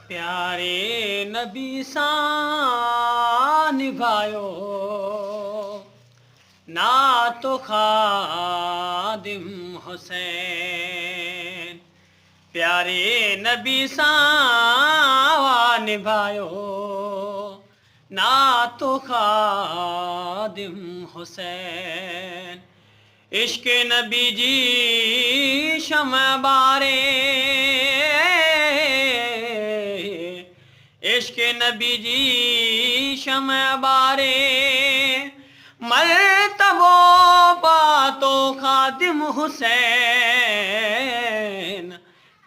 प्यारे नबी सां निभायो ना तो खादिम हुसैन। प्यारे नबी सां निभायो ना तो खादिम हुसैन। इश्क नबी जी शमअ बारे, इश्क नबी जी शमअ बारे, मर्तबो पातो खादिम हुसैन।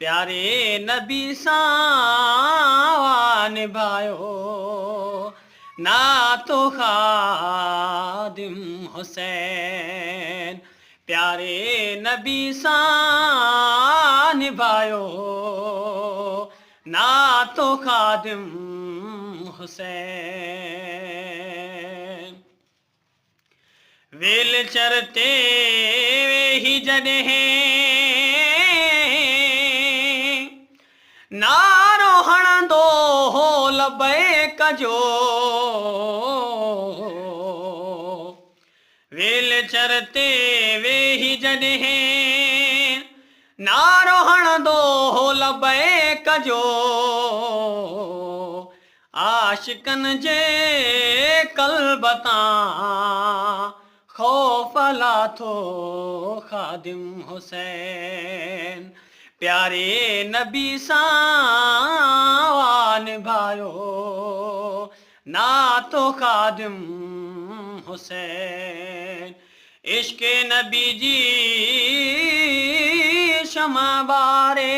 प्यारे नबी सां निभायो ना तो खादिम हुसैन। प्यारे नबी सां निभायो ना तो खादिम हुसैन। वेल चरते वेही जॾहिं नारो हणंदो हो लबैक जो। वेल चरते वेही जॾहिं नारो हणंदो हो लबैक जो। आशिकनि जे क़ल्ब तां ख़ौफ़ लाथो खादिम हुसैन। प्यारे नबी सां निभायो ना तो खादिम हुसैन। इश्क नबी जी शमअ बारे।